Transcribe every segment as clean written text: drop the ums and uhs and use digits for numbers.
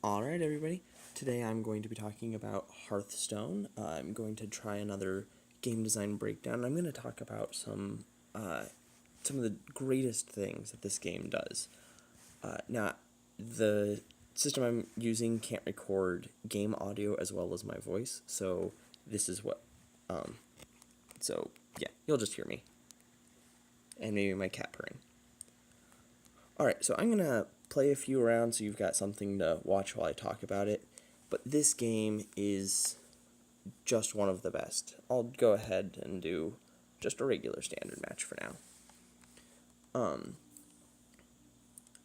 Alright, everybody. Today I'm going to be talking about Hearthstone. I'm going to try another game design breakdown. I'm going to talk about some of the greatest things that this game does. Now, the system I'm using can't record game audio as well as my voice, so this is what, so yeah, you'll just hear me. And maybe my cat purring. Alright, so I'm going to play a few rounds so you've got something to watch while I talk about it. But this game is just one of the best. I'll go ahead and do just a regular standard match for now.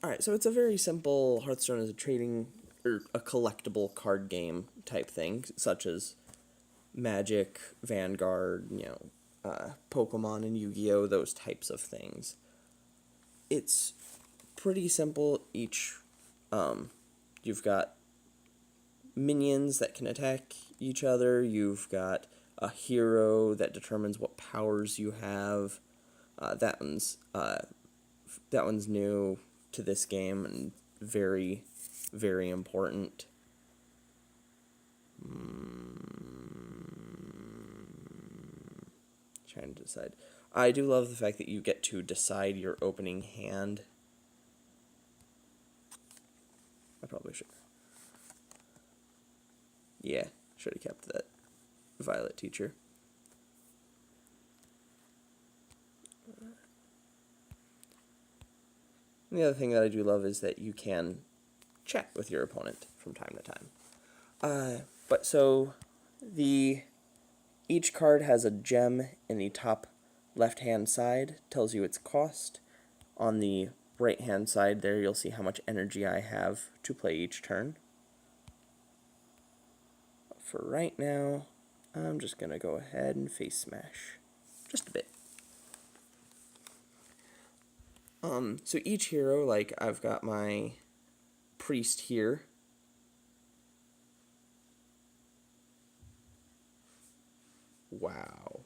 Alright, so it's a very simple, Hearthstone is a trading, or a collectible card game type thing, such as Magic, Vanguard, Pokemon and Yu-Gi-Oh!, those types of things. It's pretty simple. You've got minions that can attack each other. You've got a hero that determines what powers you have. That one's new to this game and very, very important. Trying to decide. I do love the fact that you get to decide your opening hand. I probably should. Yeah, should have kept that Violet teacher. And the other thing that I do love is that you can chat with your opponent from time to time. Each card has a gem in the top left-hand side, tells you its cost. On the right-hand side there, you'll see how much energy I have to play each turn. For right now, I'm just going to go ahead and face smash. Just a bit. So each hero, like, I've got my priest here. Wow.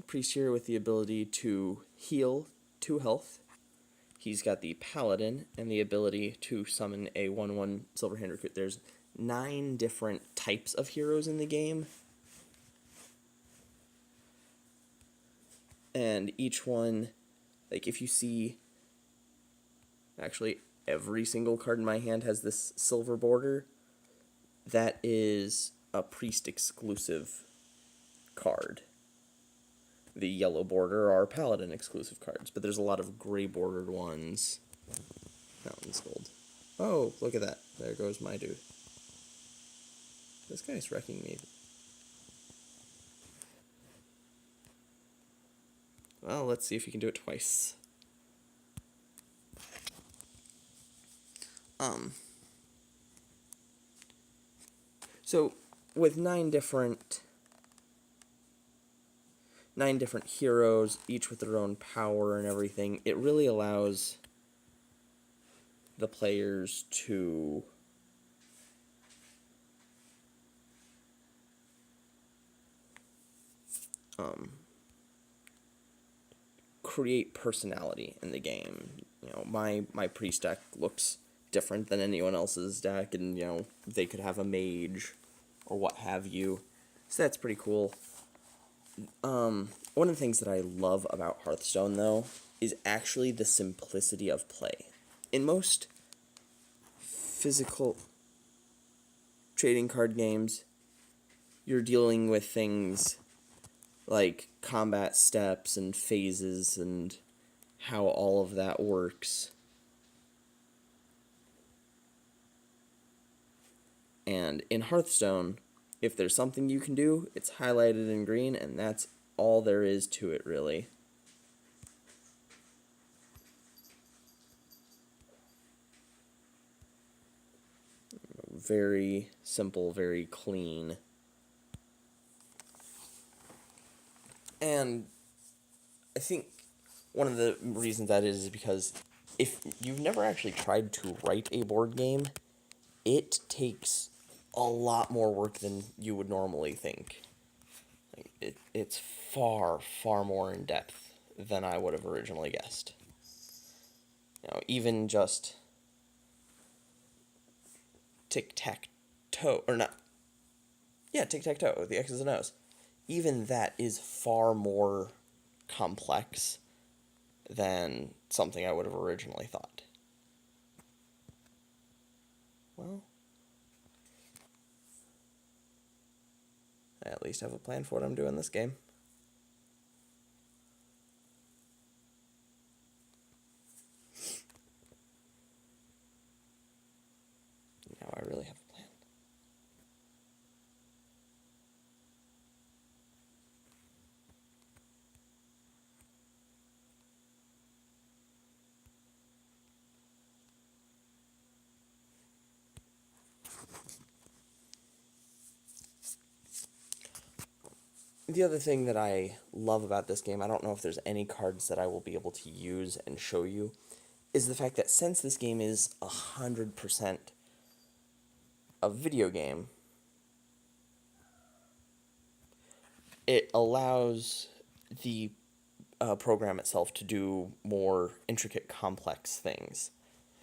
Priest here with the ability to heal 2 health. He's got the Paladin and the ability to summon a 1/1 Silverhand Recruit. There's 9 different types of heroes in the game. And each one, like, if you see, actually every single card in my hand has this silver border. That is a priest exclusive card. The yellow border are Paladin exclusive cards, but there's a lot of gray bordered ones. That one's gold. Oh, look at that. There goes my dude. This guy's wrecking me. Well, let's see if he can do it twice. So, with 9 different heroes, each with their own power and everything, it really allows the players to create personality in the game. My priest deck looks different than anyone else's deck, and they could have a mage or what have you. So that's pretty cool. One of the things that I love about Hearthstone, though, is actually the simplicity of play. In most physical trading card games, you're dealing with things like combat steps and phases and how all of that works. And in Hearthstone, if there's something you can do, it's highlighted in green, and that's all there is to it, really. Very simple, very clean. And I think one of the reasons that is because if you've never actually tried to write a board game, it takes a lot more work than you would normally think. It's far, far more in depth than I would have originally guessed. Even just tic-tac-toe, or not, yeah, tic-tac-toe, the X's and O's. Even that is far more complex than something I would have originally thought. Well, I at least have a plan for what I'm doing this game. Now I really have a plan. The other thing that I love about this game, I don't know if there's any cards that I will be able to use and show you, is the fact that since this game is 100% a video game, it allows the program itself to do more intricate, complex things,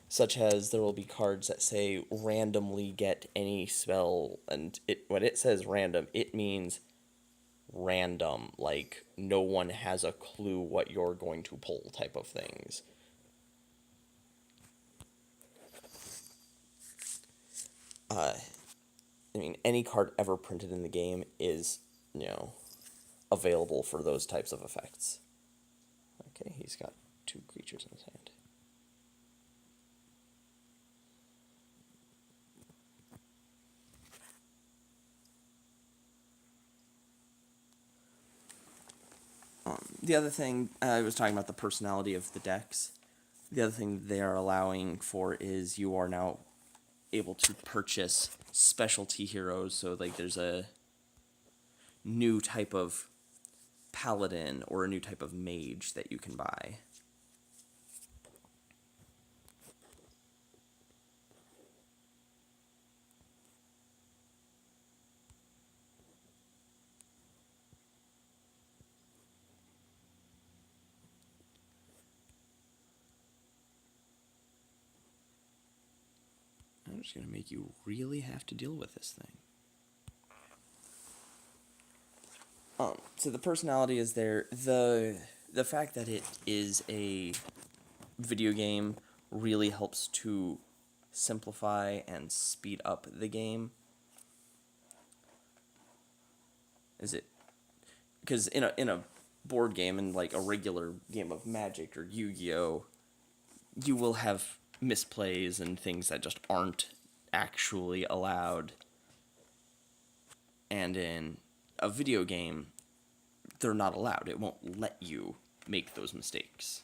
such as there will be cards that say randomly get any spell, and when it says random, it means random, like no one has a clue what you're going to pull type of things. I mean, any card ever printed in the game is, available for those types of effects. Okay, he's got 2 creatures in his hand. The other thing, I was talking about the personality of the decks. The other thing they are allowing for is you are now able to purchase specialty heroes. So, like, there's a new type of paladin or a new type of mage that you can buy. I'm just going to make you really have to deal with this thing. So the personality is there. The fact that it is a video game really helps to simplify and speed up the game. Is it because in a board game and like a regular game of Magic or Yu-Gi-Oh, you will have misplays and things that just aren't actually allowed. And in a video game, they're not allowed. It won't let you make those mistakes.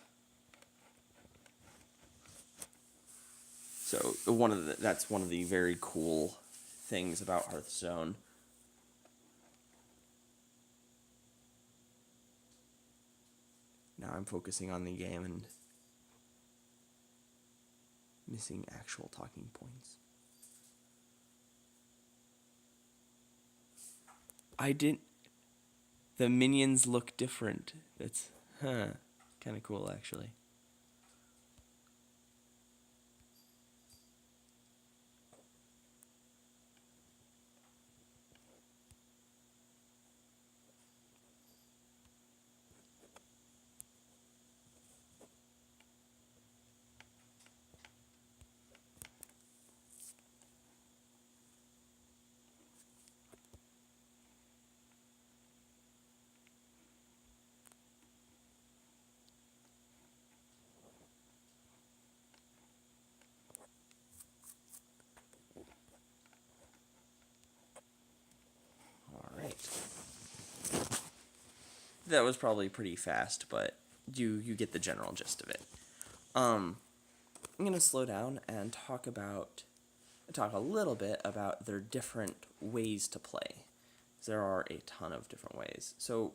So that's one of the very cool things about Hearthstone. Now I'm focusing on the game and missing actual talking points. The minions look different. That's, kind of cool, actually. Alright. That was probably pretty fast, but you get the general gist of it. I'm going to slow down and talk a little bit about their different ways to play. There are a ton of different ways. So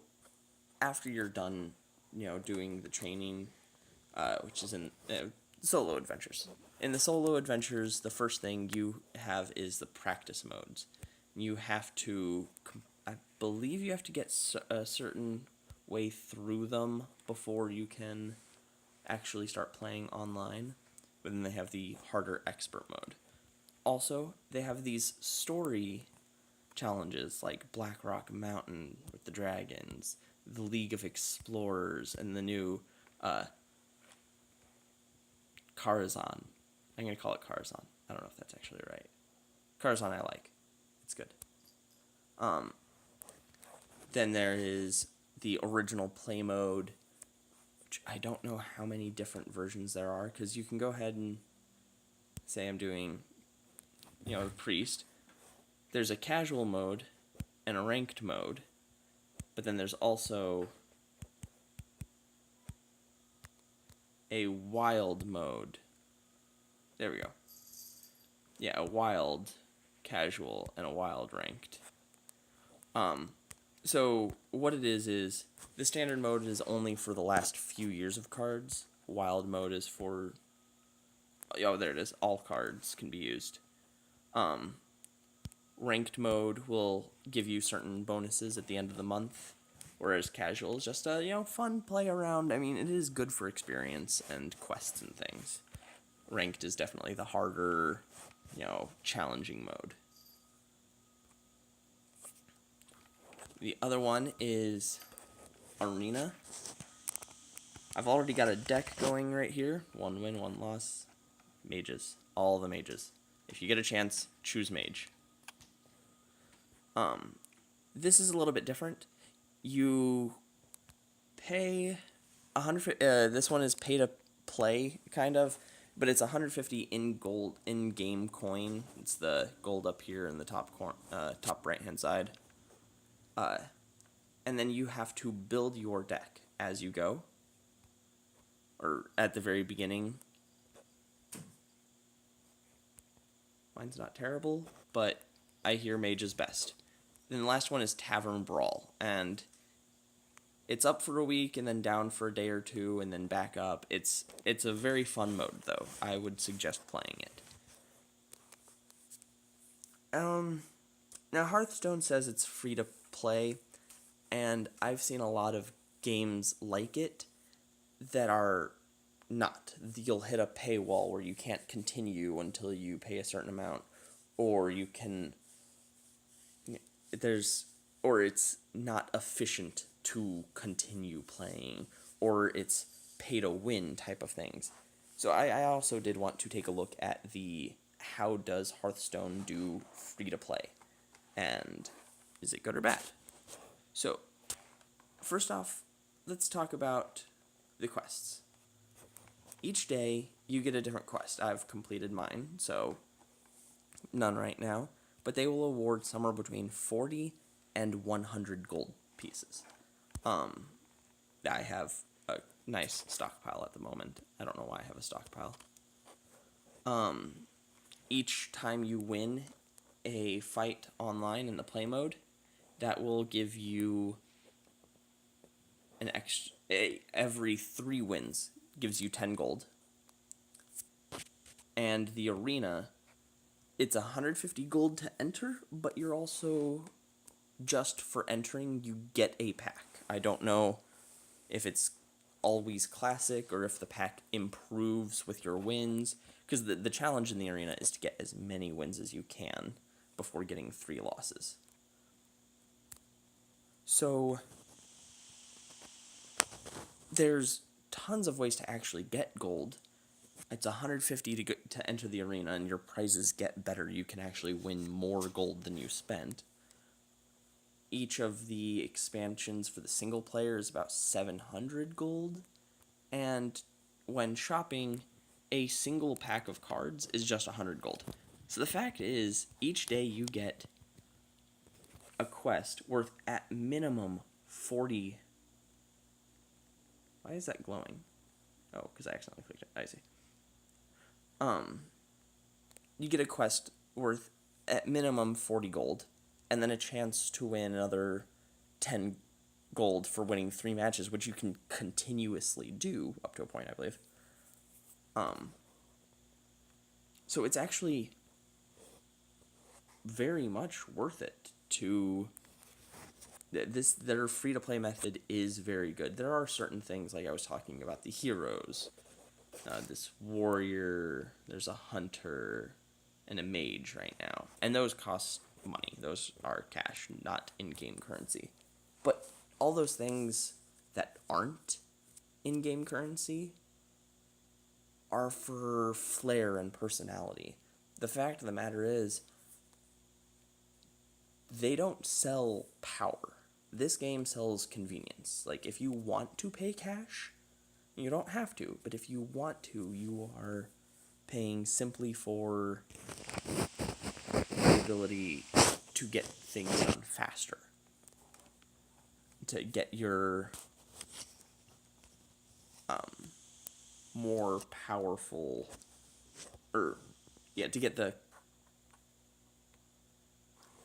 after you're done, doing the training, which is in solo adventures. In the solo adventures, the first thing you have is the practice modes. You have to I believe you have to get a certain way through them before you can actually start playing online. But then they have the harder expert mode. Also, they have these story challenges like Black Rock Mountain with the dragons, the League of Explorers, and the new Karazhan. I'm going to call it Karazhan. I don't know if that's actually right. Karazhan I like. It's good. Then there is the original play mode, which I don't know how many different versions there are, because you can go ahead and say I'm doing, the priest. There's a casual mode and a ranked mode, but then there's also a wild mode. There we go. Yeah, a wild casual and a wild ranked. So what it is the standard mode is only for the last few years of cards. Wild mode is for, there it is, all cards can be used. Ranked mode will give you certain bonuses at the end of the month, whereas casual is just a, fun play around. I mean, it is good for experience and quests and things. Ranked is definitely the harder, challenging mode. The other one is Arena. I've already got a deck going right here. 1 win, 1 loss. Mages. All the mages. If you get a chance, choose mage. This is a little bit different. You pay 100. This one is pay to play, kind of, but it's 150 in-game coin. It's the gold up here in the top right hand side. And then you have to build your deck as you go, or at the very beginning. Mine's not terrible, but I hear mage is best. Then the last one is Tavern Brawl, and it's up for a week and then down for a day or two and then back up. It's a very fun mode, though. I would suggest playing it. Now Hearthstone says it's free to play, and I've seen a lot of games like it that are not. You'll hit a paywall where you can't continue until you pay a certain amount, or you can... or it's not efficient to continue playing, or it's pay to win type of things. So I also did want to take a look at the how does Hearthstone do free to play, and is it good or bad? So first off, let's talk about the quests. Each day you get a different quest. I've completed mine, so none right now, but they will award somewhere between 40 and 100 gold pieces. I have a nice stockpile at the moment. I don't know why I have a stockpile. Each time you win a fight online in the play mode, that will give you an extra... every 3 wins gives you 10 gold. And the arena, it's 150 gold to enter, but you're also... just for entering, you get a pack. I don't know if it's always classic or if the pack improves with your wins, because the challenge in the arena is to get as many wins as you can before getting 3 losses. So there's tons of ways to actually get gold. It's 150 to enter the arena, and your prizes get better. You can actually win more gold than you spent. Each of the expansions for the single player is about 700 gold, and when shopping, a single pack of cards is just 100 gold. So the fact is, each day you get a quest worth at minimum 40... Why is that glowing? Oh, because I accidentally clicked it. I see. You get a quest worth at minimum 40 gold, and then a chance to win another 10 gold for winning 3 matches, which you can continuously do up to a point, I believe. So it's actually very much worth it to their free to play method is very good. There are certain things like I was talking about the heroes, this warrior, there's a hunter, and a mage right now, and those cost money. Those are cash, not in-game currency. But all those things that aren't in-game currency are for flair and personality. The fact of the matter is, they don't sell power. This game sells convenience. Like, if you want to pay cash, you don't have to, but if you want to, you are paying simply for the ability to get things done faster. To get your more powerful, to get the,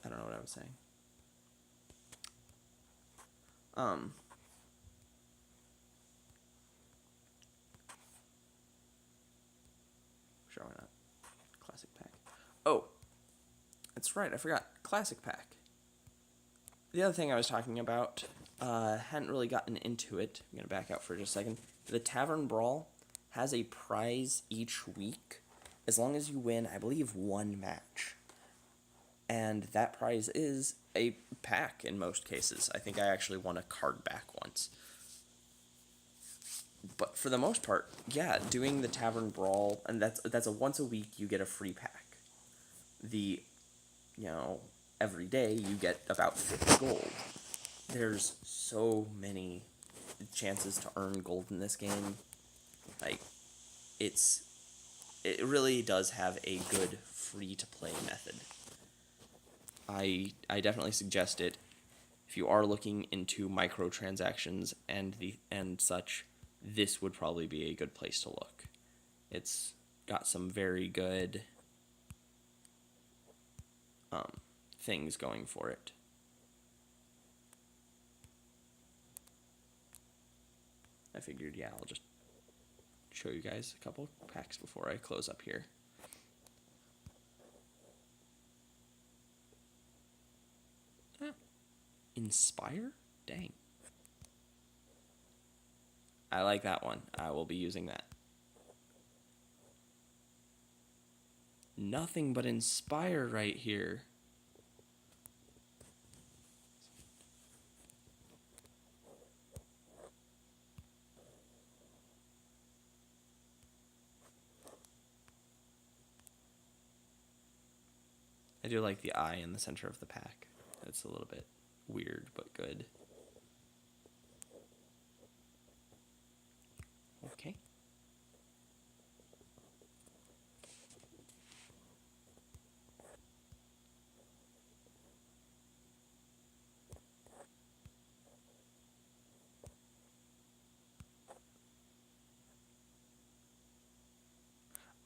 I don't know what I was saying. Sure, why not? Classic pack. Oh, that's right, I forgot. Classic pack. The other thing I was talking about, hadn't really gotten into it. I'm going to back out for just a second. The Tavern Brawl has a prize each week, as long as you win, I believe, one match. And that prize is a pack in most cases. I think I actually won a card back once. But for the most part, yeah, doing the Tavern Brawl, and that's a once a week you get a free pack. Every day you get about 50 gold. There's so many chances to earn gold in this game. Like, it really does have a good free-to-play method. I definitely suggest it. If you are looking into microtransactions and such, this would probably be a good place to look. It's got some very good things going for it. I figured, yeah, I'll just show you guys a couple packs before I close up here. Inspire? Dang. I like that one. I will be using that. Nothing but Inspire right here. I do like the eye in the center of the pack. It's a little bit weird, but good. Okay.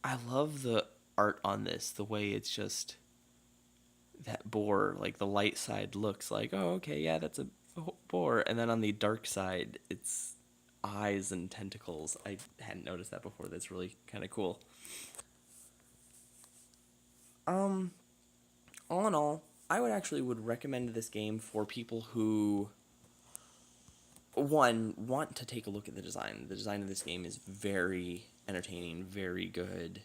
I love the art on this, the way it's just that boar, like the light side looks like, oh, okay, yeah, that's a boar, and then on the dark side, it's eyes and tentacles. I hadn't noticed that before. That's really kind of cool. All in all, I would recommend this game for people who, one, want to take a look at the design. The design of this game is very entertaining, very good.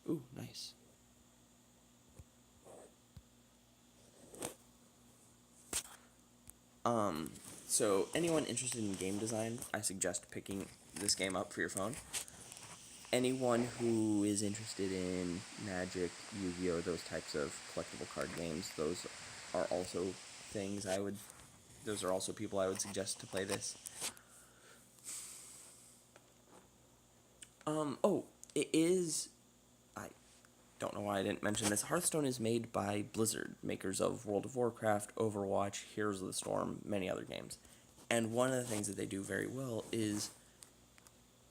Ooh, nice. So anyone interested in game design, I suggest picking this game up for your phone. Anyone who is interested in Magic, Yu-Gi-Oh, those types of collectible card games, those are also people I would suggest to play this. It is, I don't know why I didn't mention this, Hearthstone is made by Blizzard, makers of World of Warcraft, Overwatch, Heroes of the Storm, many other games. And one of the things that they do very well is,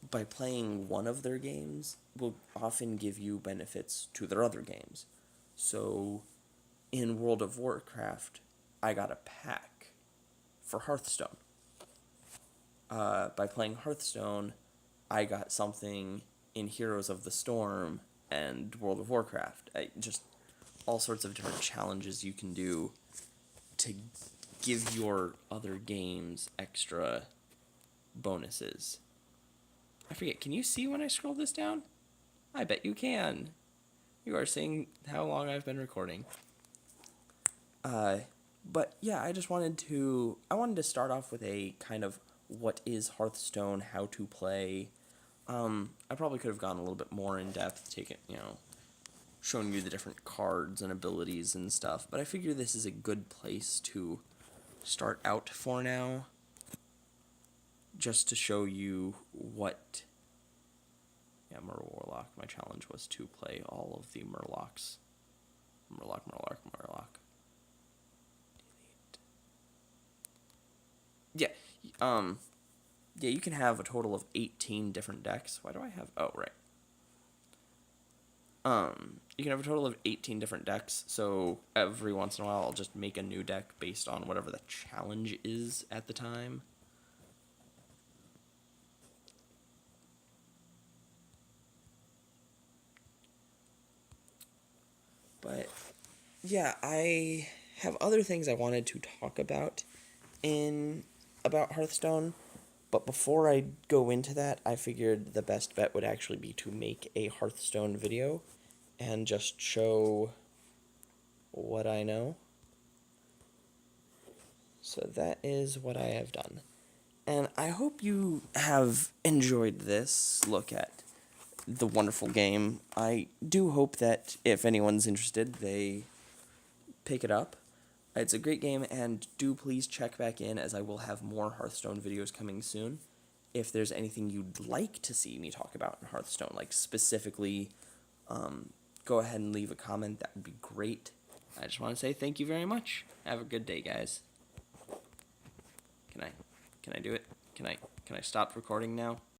by playing one of their games, will often give you benefits to their other games. So, in World of Warcraft, I got a pack for Hearthstone. By playing Hearthstone, I got something in Heroes of the Storm and World of Warcraft. all sorts of different challenges you can do to give your other games extra bonuses. I forget, can you see when I scroll this down? I bet you can. You are seeing how long I've been recording. But yeah, I wanted to start off with a kind of what is Hearthstone, how to play. I probably could have gone a little bit more in depth, showing you the different cards and abilities and stuff, but I figure this is a good place to start out for now, just to show you what... Yeah, Warlock. My challenge was to play all of the Murlocs. Murloc. Delete. Yeah, you can have a total of 18 different decks. Why do I have... Oh, right. You can have a total of 18 different decks, so every once in a while I'll just make a new deck based on whatever the challenge is at the time. But yeah, I have other things I wanted to talk about about Hearthstone, but before I go into that, I figured the best bet would actually be to make a Hearthstone video and just show what I know. So that is what I have done. And I hope you have enjoyed this look at the wonderful game. I do hope that if anyone's interested, they pick it up. It's a great game, and do please check back in, as I will have more Hearthstone videos coming soon. If there's anything you'd like to see me talk about in Hearthstone, like specifically, go ahead and leave a comment. That would be great. I just want to say thank you very much. Have a good day, guys. Can I do it? Can I stop recording now?